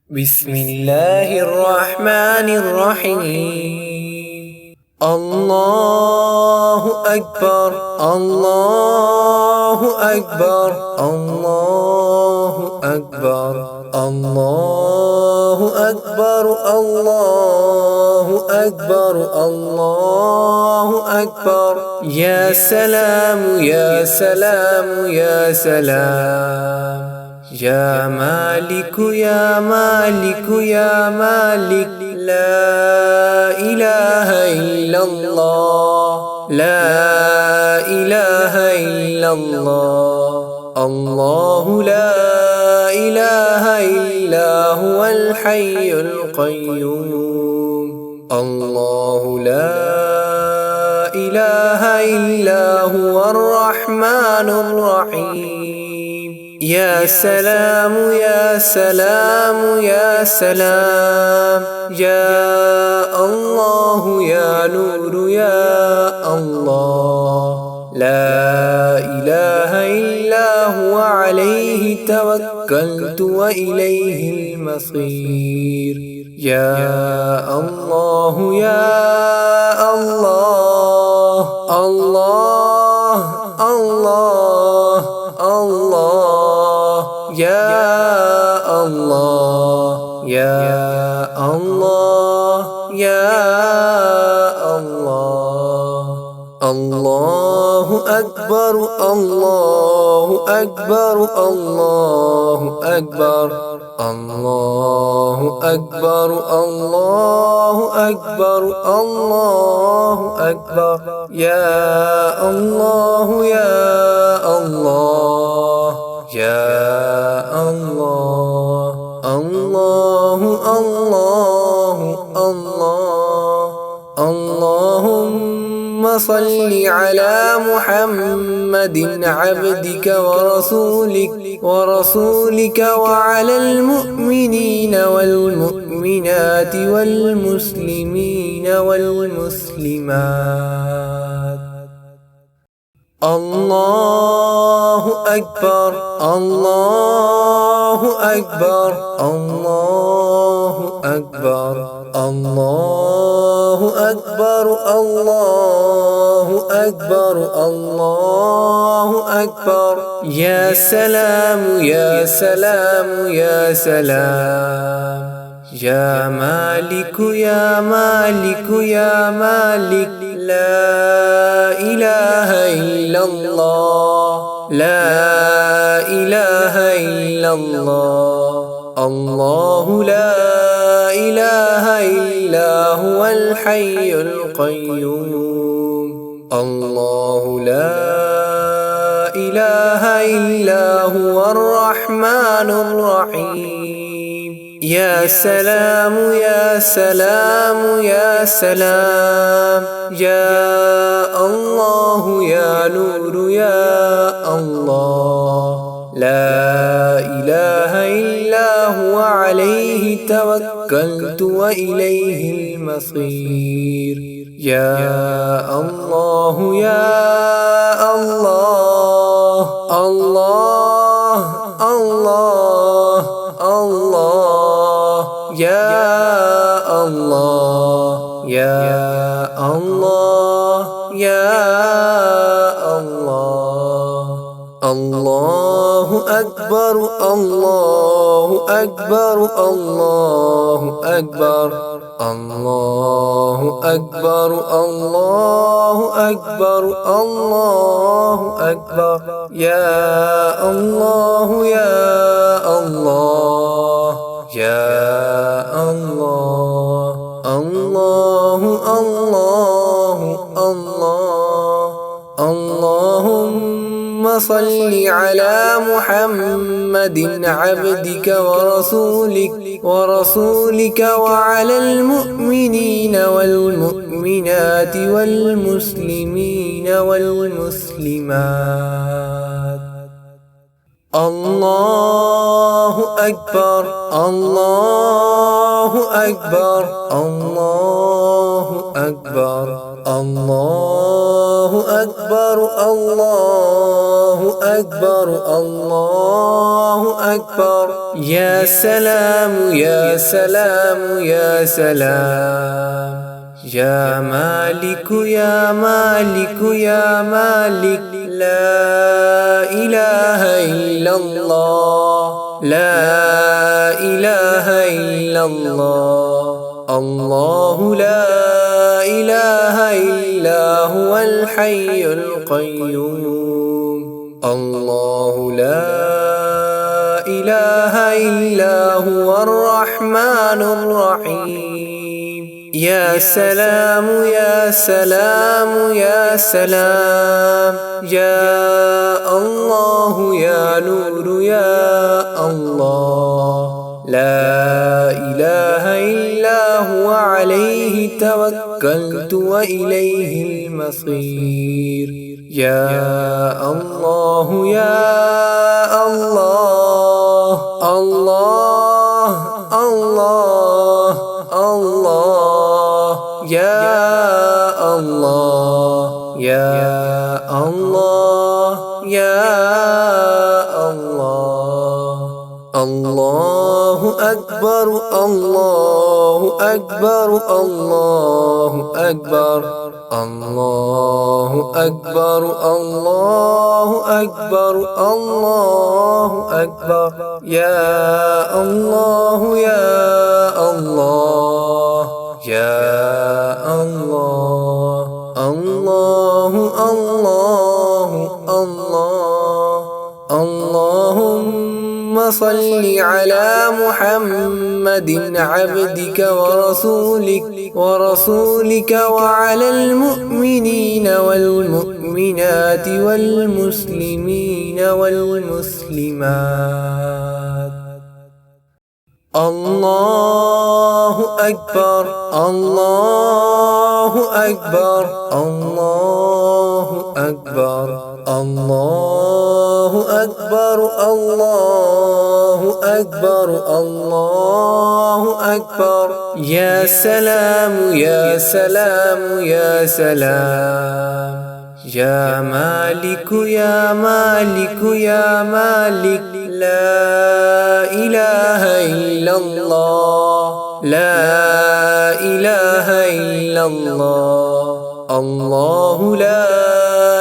بسم الله الرحمن الرحيم. الله أكبر الله أكبر الله أكبر الله أكبر الله أكبر الله أكبر. يا سلام يا سلام يا سلام. يا مالك يا مالك يا مالك. لا إله إلا الله لا إله إلا الله. الله لا إله إلا هو الحي القيوم. الله لا إله إلا هو الرحمن الرحيم. يا سلام يا سلام يا سلام. يا الله يا نور يا الله. لا إله إلا هو عليه توكلت وإليه المصير. يا الله يا الله الله الله الله. يا الله يا الله يا الله. الله أكبر الله أكبر الله أكبر الله أكبر الله أكبر الله أكبر. يا الله يا الله يا الله الله الله الله. اللهم صل على محمد عبدك ورسولك وعلى المؤمنين والمؤمنات والمسلمين والمسلمات. الله أكبر الله أكبر الله أكبر الله أكبر الله أكبر الله أكبر. يا سلام يا سلام يا سلام. يا مالك يا مالك يا مالك. لا إله إلا الله لا إله إلا الله. الله لا إله إلا هو الحي القيوم. الله لا إله إلا هو الرحمن الرحيم. يا سلام يا سلام يا سلام. يا الله يا نور يا الله. لا إله إلا هو عليه توكلت وإليه المصير. يا الله يا الله الله الله الله. يا الله يا الله يا الله. الله أكبر الله أكبر الله أكبر الله أكبر الله أكبر الله أكبر. يا الله يا الله يا الله الله الله الله. اللهم صل على محمد عبدك ورسولك وعلى المؤمنين والمؤمنات والمسلمين والمسلمات. الله أكبر الله أكبر الله أكبر الله أكبر الله أكبر الله أكبر يا سلام يا سلام يا سلام يا مالك يا مالك يا مالك لا إله إلا الله لا إله إلا الله الله لا إله إلا هو الحي القيوم الله لا إله إلا هو الرحمن الرحيم يا سلام يا سلام يا سلام يا الله يا نور يا الله لا إله إلا هو عليه توكلت وإليه المصير يا الله يا الله الله الله الله يا الله يا الله يا الله الله أكبر الله أكبر الله أكبر الله أكبر الله أكبر الله أكبر يا الله يا الله يا الله الله الله الله اللهم صل على محمد عبدك ورسولك وعلى المؤمنين والمؤمنات والمسلمين والمسلمات الله أكبر الله أكبر الله أكبر الله أكبر الله أكبر الله أكبر يا سلام يا سلام يا سلام يا مالك يا مالك يا مالك لا إله إلا الله لا إله إلا الله الله لا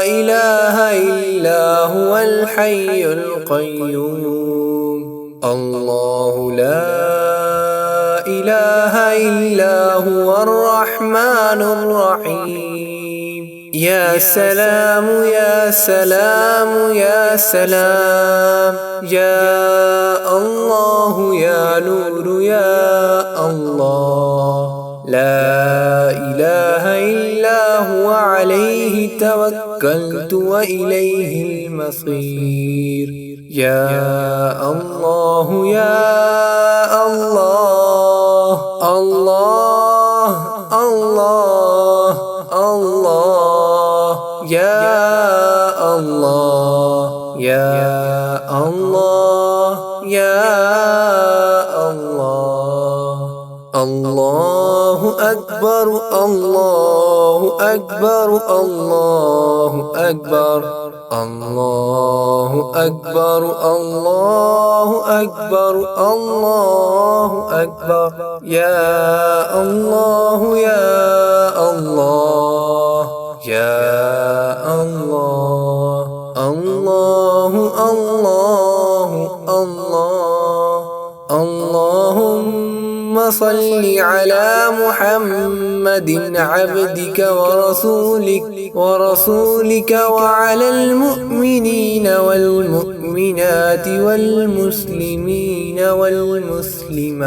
إله إلا هو الحي القيوم الله لا إله إلا هو الرحمن الرحيم يا سلام يا سلام يا سلام يا الله يا نور يا الله لا إله إلا هو عليه توكلت وإليه المصير يا الله يا الله الله الله الله يا الله يا الله يا الله الله أكبر الله أكبر الله أكبر الله أكبر الله أكبر الله أكبر يا الله يا الله يا الله الله الله الله اللهم صل على محمد عبدك ورسولك وعلى المؤمنين والمؤمنات والمسلمين والمسلمات